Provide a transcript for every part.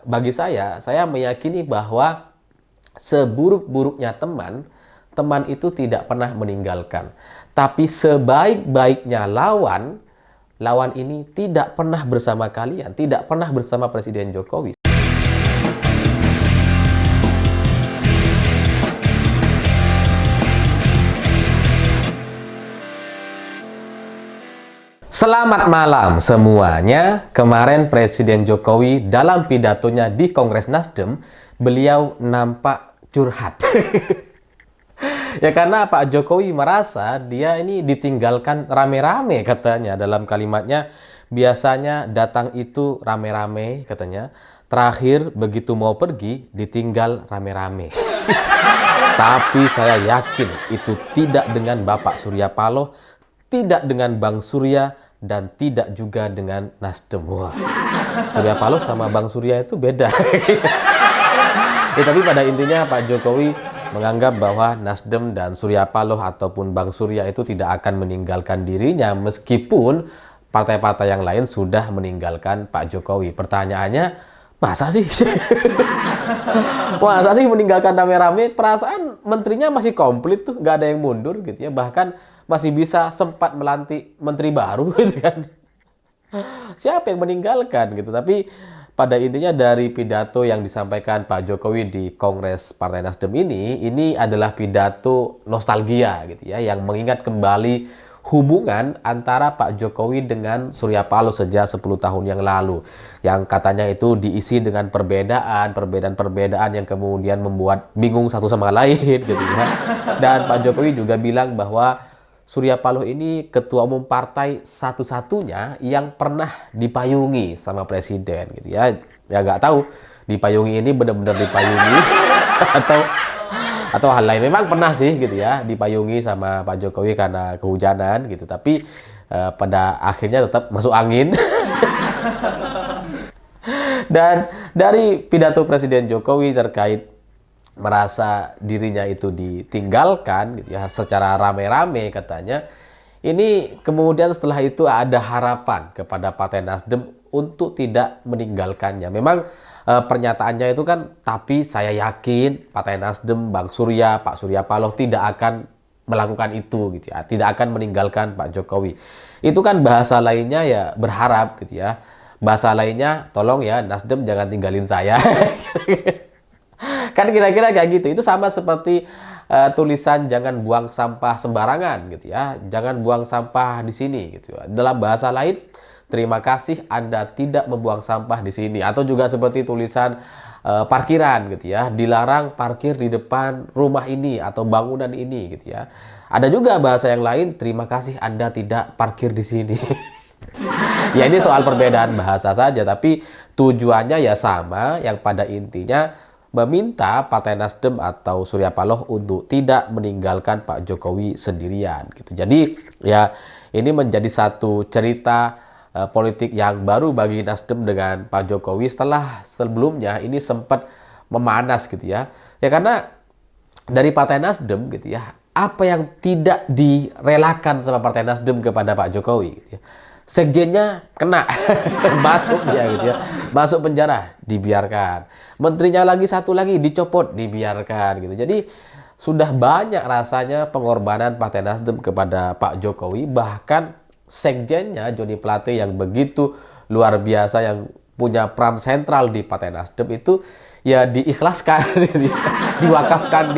bagi saya meyakini bahwa seburuk-buruknya teman, teman itu tidak pernah meninggalkan. Tapi sebaik-baiknya lawan, lawan ini tidak pernah bersama kalian, tidak pernah bersama Presiden Jokowi. Selamat malam semuanya. Kemarin Presiden Jokowi dalam pidatonya di Kongres Nasdem, beliau nampak curhat. Ya karena Pak Jokowi merasa dia ini ditinggalkan rame-rame katanya dalam kalimatnya. Biasanya datang itu rame-rame katanya. Terakhir begitu mau pergi ditinggal rame-rame. Tapi saya yakin itu tidak dengan Bapak Surya Paloh, tidak dengan Bang Surya, dan tidak juga dengan Nasdem. Wah, Surya Paloh sama Bang Surya itu beda. Tapi pada intinya Pak Jokowi menganggap bahwa Nasdem dan Surya Paloh ataupun Bang Surya itu tidak akan meninggalkan dirinya meskipun partai-partai yang lain sudah meninggalkan Pak Jokowi. Pertanyaannya, masa sih? Masa sih meninggalkan rame-rame? Perasaan menterinya masih komplit tuh, nggak ada yang mundur gitu ya. Bahkan masih bisa sempat melantik menteri baru gitu kan. Siapa yang meninggalkan gitu. Tapi pada intinya dari pidato yang disampaikan Pak Jokowi di Kongres Partai Nasdem ini adalah pidato nostalgia gitu ya, yang mengingat kembali hubungan antara Pak Jokowi dengan Surya Paloh sejak 10 tahun yang lalu, yang katanya itu diisi dengan perbedaan yang kemudian membuat bingung satu sama lain gitu ya. Dan Pak Jokowi juga bilang bahwa Surya Paloh ini ketua umum partai satu-satunya yang pernah dipayungi sama presiden gitu ya. Ya nggak tahu dipayungi ini benar-benar dipayungi atau hal lain. Memang pernah sih gitu ya dipayungi sama Pak Jokowi karena kehujanan gitu. Tapi pada akhirnya tetap masuk angin. Dan dari pidato Presiden Jokowi terkait merasa dirinya itu ditinggalkan gitu ya secara rame-rame katanya, ini kemudian setelah itu ada harapan kepada Partai Nasdem untuk tidak meninggalkannya. Memang pernyataannya itu kan, tapi saya yakin Partai Nasdem, Bang Surya, Pak Surya Paloh tidak akan melakukan itu gitu ya, tidak akan meninggalkan Pak Jokowi. Itu kan bahasa lainnya ya berharap gitu ya. Bahasa lainnya, tolong ya Nasdem jangan tinggalin saya. Kan kira-kira kayak gitu. Itu sama seperti tulisan jangan buang sampah sembarangan gitu ya. Jangan buang sampah di sini gitu ya. Dalam bahasa lain, terima kasih Anda tidak membuang sampah di sini. Atau juga seperti tulisan parkiran gitu ya. Dilarang parkir di depan rumah ini atau bangunan ini gitu ya. Ada juga bahasa yang lain, terima kasih Anda tidak parkir di sini. Ya ini soal perbedaan bahasa saja, tapi tujuannya ya sama, yang pada intinya meminta Partai Nasdem atau Surya Paloh untuk tidak meninggalkan Pak Jokowi sendirian gitu. Jadi ya ini menjadi satu cerita politik yang baru bagi Nasdem dengan Pak Jokowi setelah sebelumnya ini sempat memanas gitu ya. Ya karena dari Partai Nasdem gitu ya, apa yang tidak direlakan sama Partai Nasdem kepada Pak Jokowi gitu ya. Sekjennya kena masuk dia gitu ya, masuk penjara dibiarkan, menterinya lagi satu lagi dicopot dibiarkan gitu. Jadi sudah banyak rasanya pengorbanan Partai Nasdem kepada Pak Jokowi, bahkan sekjennya Joni Plate yang begitu luar biasa, yang punya peran sentral di Partai Nasdem itu ya diikhlaskan, diwakafkan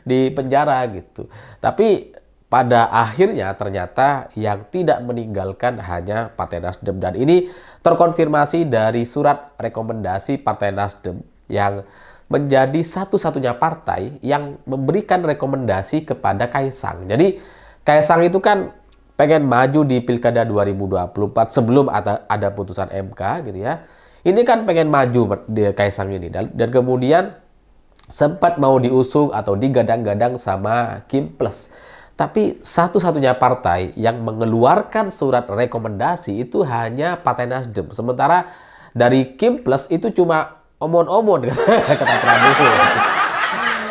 di penjara gitu. Tapi pada akhirnya ternyata yang tidak meninggalkan hanya Partai Nasdem, dan ini terkonfirmasi dari surat rekomendasi Partai Nasdem yang menjadi satu-satunya partai yang memberikan rekomendasi kepada Kaisang. Jadi Kaisang itu kan pengen maju di Pilkada 2024 sebelum ada putusan MK gitu ya. Ini kan pengen maju di Kaisang ini, dan kemudian sempat mau diusung atau digadang-gadang sama Kim Plus. Tapi satu-satunya partai yang mengeluarkan surat rekomendasi itu hanya Partai Nasdem. Sementara dari Kim Plus itu cuma omon-omon kata Prabowo.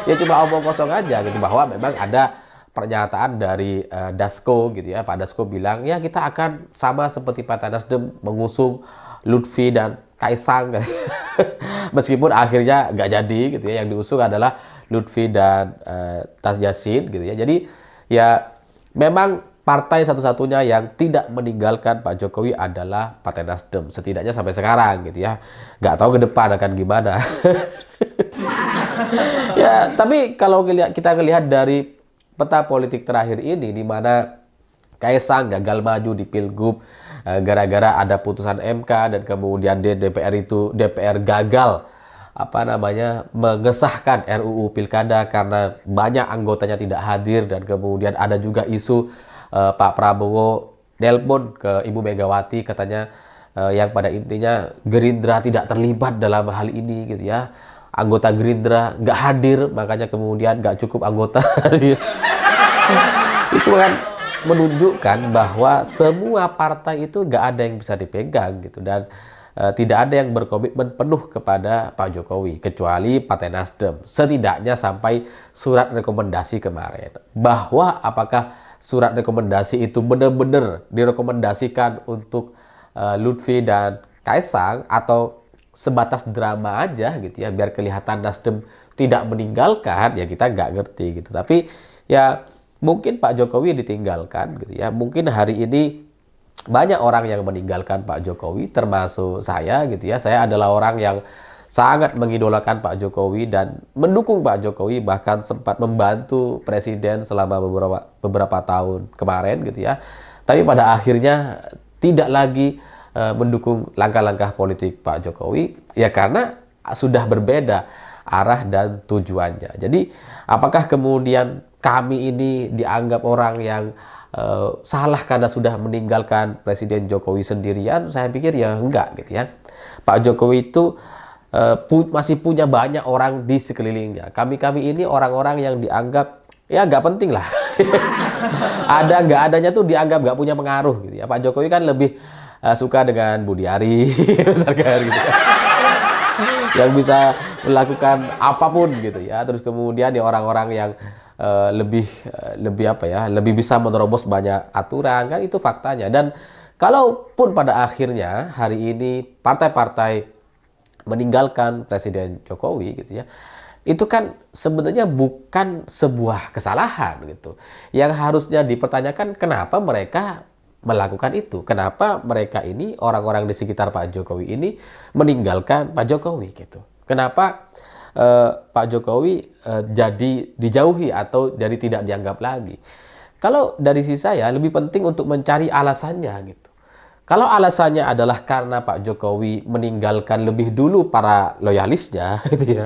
Ya cuma omong kosong aja gitu, bahwa memang ada pernyataan dari Dasko gitu ya. Pak Dasko bilang ya kita akan sama seperti Partai Nasdem mengusung Lutfi dan Kaisang. Meskipun akhirnya nggak jadi gitu ya, yang diusung adalah Lutfi dan Tas Yassin gitu ya. Jadi ya memang partai satu-satunya yang tidak meninggalkan Pak Jokowi adalah Partai Nasdem, setidaknya sampai sekarang gitu ya. Nggak tahu ke depan akan gimana. Ya, tapi kalau kita lihat dari peta politik terakhir ini, di mana Kaisang gagal maju di Pilgub gara-gara ada putusan MK, dan kemudian DPR gagal mengesahkan RUU Pilkada karena banyak anggotanya tidak hadir, dan kemudian ada juga isu Pak Prabowo nelpon ke Ibu Megawati katanya yang pada intinya Gerindra tidak terlibat dalam hal ini gitu ya. Anggota Gerindra nggak hadir, makanya kemudian nggak cukup anggota. Itu kan menunjukkan bahwa semua partai itu nggak ada yang bisa dipegang gitu, dan tidak ada yang berkomitmen penuh kepada Pak Jokowi kecuali Partai Nasdem, setidaknya sampai surat rekomendasi kemarin. Bahwa apakah surat rekomendasi itu benar-benar direkomendasikan untuk Lutfi dan Kaisang atau sebatas drama aja gitu ya, biar kelihatan Nasdem tidak meninggalkan, ya kita nggak ngerti gitu. Tapi ya mungkin Pak Jokowi ditinggalkan gitu ya. Mungkin hari ini banyak orang yang meninggalkan Pak Jokowi, termasuk saya gitu ya. Saya adalah orang yang sangat mengidolakan Pak Jokowi dan mendukung Pak Jokowi, bahkan sempat membantu presiden selama beberapa tahun kemarin gitu ya. Tapi pada akhirnya tidak lagi mendukung langkah-langkah politik Pak Jokowi, ya karena sudah berbeda arah dan tujuannya. Jadi apakah kemudian kami ini dianggap orang yang salah karena sudah meninggalkan Presiden Jokowi sendirian? Saya pikir ya enggak gitu ya. Pak Jokowi itu masih punya banyak orang di sekelilingnya. Kami ini orang-orang yang dianggap ya nggak penting lah. Ada nggak adanya tuh dianggap nggak punya pengaruh gitu ya. Pak Jokowi kan lebih suka dengan Budiari misalkan gitu ya. Yang bisa melakukan apapun gitu ya. Terus kemudian ya orang-orang yang lebih bisa menerobos banyak aturan, kan itu faktanya. Dan kalaupun pada akhirnya hari ini partai-partai meninggalkan Presiden Jokowi gitu ya, itu kan sebenarnya bukan sebuah kesalahan gitu. Yang harusnya dipertanyakan kenapa mereka melakukan itu. Kenapa mereka ini, orang-orang di sekitar Pak Jokowi ini meninggalkan Pak Jokowi gitu. Kenapa Pak Jokowi jadi dijauhi atau jadi tidak dianggap lagi. Kalau dari sisi saya lebih penting untuk mencari alasannya gitu. Kalau alasannya adalah karena Pak Jokowi meninggalkan lebih dulu para loyalisnya gitu ya.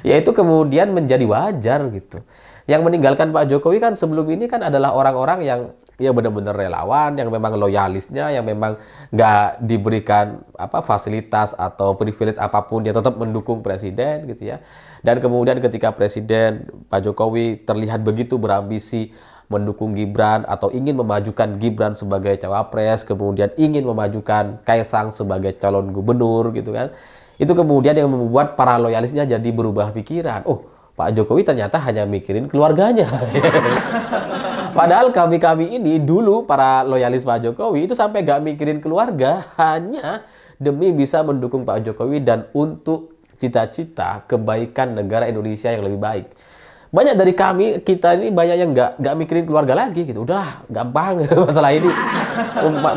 Ya itu kemudian menjadi wajar gitu. Yang meninggalkan Pak Jokowi kan sebelum ini kan adalah orang-orang yang ya benar-benar relawan, yang memang loyalisnya, yang memang nggak diberikan fasilitas atau privilege apapun, dia tetap mendukung presiden gitu ya. Dan kemudian ketika Presiden Pak Jokowi terlihat begitu berambisi mendukung Gibran atau ingin memajukan Gibran sebagai cawapres, kemudian ingin memajukan Kaisang sebagai calon gubernur gitu kan. Itu kemudian yang membuat para loyalisnya jadi berubah pikiran. Oh, Pak Jokowi ternyata hanya mikirin keluarganya. Padahal kami ini dulu para loyalis Pak Jokowi itu sampai gak mikirin keluarga, hanya demi bisa mendukung Pak Jokowi dan untuk cita-cita kebaikan negara Indonesia yang lebih baik. Banyak dari kita ini banyak yang gak mikirin keluarga lagi gitu. Udahlah, gampang masalah ini.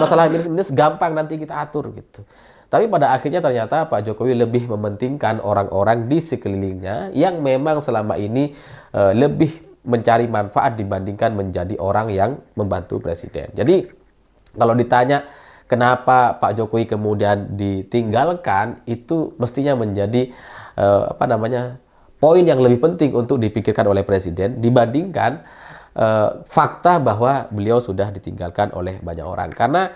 Masalah minus gampang nanti kita atur gitu. Tapi pada akhirnya ternyata Pak Jokowi lebih mementingkan orang-orang di sekelilingnya yang memang selama ini lebih mencari manfaat dibandingkan menjadi orang yang membantu presiden. Jadi kalau ditanya kenapa Pak Jokowi kemudian ditinggalkan, itu mestinya menjadi poin yang lebih penting untuk dipikirkan oleh presiden dibandingkan fakta bahwa beliau sudah ditinggalkan oleh banyak orang. Karena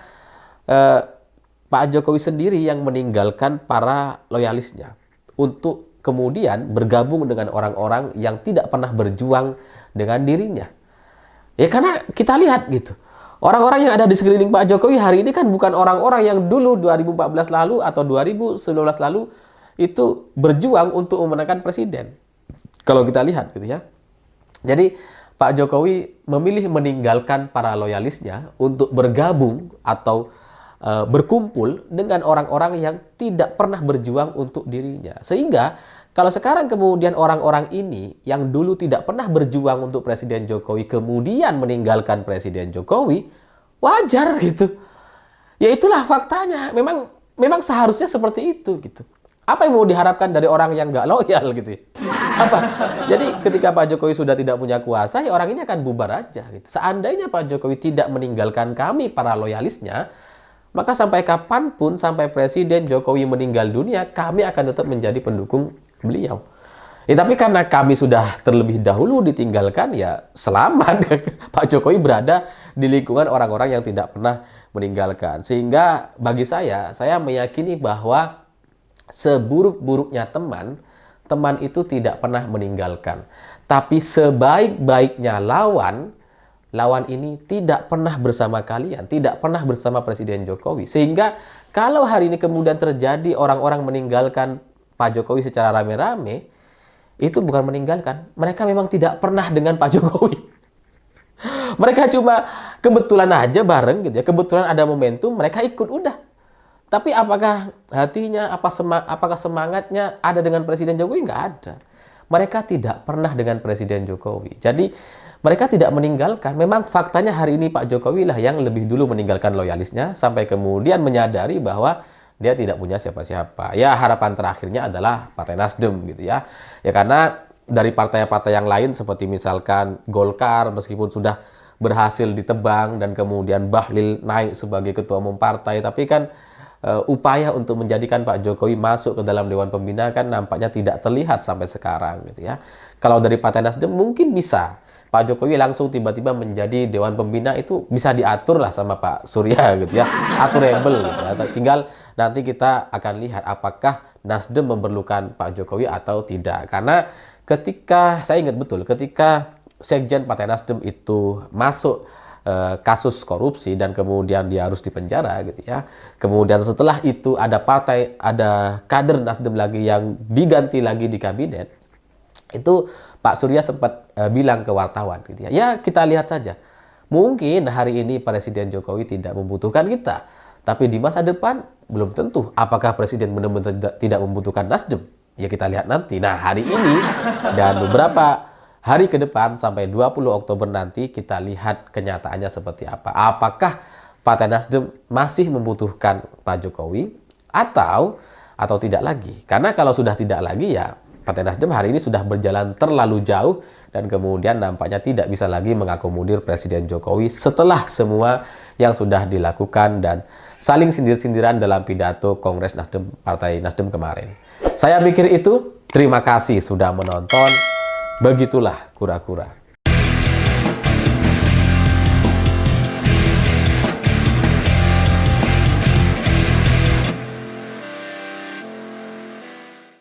Pak Jokowi sendiri yang meninggalkan para loyalisnya untuk kemudian bergabung dengan orang-orang yang tidak pernah berjuang dengan dirinya. Ya karena kita lihat gitu. Orang-orang yang ada di sekeliling Pak Jokowi hari ini kan bukan orang-orang yang dulu 2014 lalu atau 2019 lalu itu berjuang untuk memenangkan presiden. Kalau kita lihat gitu ya. Jadi Pak Jokowi memilih meninggalkan para loyalisnya untuk bergabung atau berkumpul dengan orang-orang yang tidak pernah berjuang untuk dirinya. Sehingga kalau sekarang kemudian orang-orang ini yang dulu tidak pernah berjuang untuk Presiden Jokowi kemudian meninggalkan Presiden Jokowi, wajar gitu. Ya itulah faktanya. Memang seharusnya seperti itu gitu. Apa yang mau diharapkan dari orang yang nggak loyal gitu ya? Apa? Jadi ketika Pak Jokowi sudah tidak punya kuasa, ya orang ini akan bubar aja gitu. Seandainya Pak Jokowi tidak meninggalkan kami para loyalisnya, maka sampai kapanpun, sampai Presiden Jokowi meninggal dunia, kami akan tetap menjadi pendukung beliau. Ya, tapi karena kami sudah terlebih dahulu ditinggalkan, ya selamat Pak Jokowi berada di lingkungan orang-orang yang tidak pernah meninggalkan. Sehingga bagi saya meyakini bahwa seburuk-buruknya teman itu tidak pernah meninggalkan. Tapi sebaik-baiknya lawan ini tidak pernah bersama kalian, tidak pernah bersama Presiden Jokowi. Sehingga kalau hari ini kemudian terjadi orang-orang meninggalkan Pak Jokowi secara rame-rame, itu bukan meninggalkan. Mereka memang tidak pernah dengan Pak Jokowi. Mereka cuma kebetulan aja bareng gitu ya. Kebetulan ada momentum, mereka ikut udah. Tapi apakah hatinya, apakah semangatnya ada dengan Presiden Jokowi? Nggak ada. Mereka tidak pernah dengan Presiden Jokowi. Jadi mereka tidak meninggalkan. Memang faktanya hari ini Pak Jokowi lah yang lebih dulu meninggalkan loyalisnya sampai kemudian menyadari bahwa dia tidak punya siapa-siapa. Ya harapan terakhirnya adalah Partai Nasdem gitu ya. Ya karena dari partai-partai yang lain seperti misalkan Golkar meskipun sudah berhasil ditebang dan kemudian Bahlil naik sebagai ketua umum partai, tapi kan upaya untuk menjadikan Pak Jokowi masuk ke dalam Dewan Pembina kan nampaknya tidak terlihat sampai sekarang gitu ya. Kalau dari Partai Nasdem mungkin bisa Pak Jokowi langsung tiba-tiba menjadi Dewan Pembina, itu bisa diatur lah sama Pak Surya gitu ya, aturable gitu ya. Tinggal nanti kita akan lihat apakah Nasdem memerlukan Pak Jokowi atau tidak. Karena ketika, saya ingat betul, ketika Sekjen Partai Nasdem itu masuk kasus korupsi dan kemudian dia harus dipenjara gitu ya. Kemudian setelah itu ada kader Nasdem lagi yang diganti lagi di kabinet. Itu Pak Surya sempat bilang ke wartawan gitu ya. Ya kita lihat saja. Mungkin hari ini Presiden Jokowi tidak membutuhkan kita, tapi di masa depan belum tentu. Apakah Presiden benar-benar tidak membutuhkan Nasdem? Ya kita lihat nanti. Nah hari ini dan beberapa hari ke depan sampai 20 Oktober nanti kita lihat kenyataannya seperti apa. Apakah Partai Nasdem masih membutuhkan Pak Jokowi atau tidak lagi? Karena kalau sudah tidak lagi ya Partai Nasdem hari ini sudah berjalan terlalu jauh dan kemudian nampaknya tidak bisa lagi mengakomodir Presiden Jokowi setelah semua yang sudah dilakukan dan saling sindir-sindiran dalam pidato Kongres Nasdem Partai Nasdem kemarin. Saya pikir itu. Terima kasih sudah menonton. Begitulah kura-kura.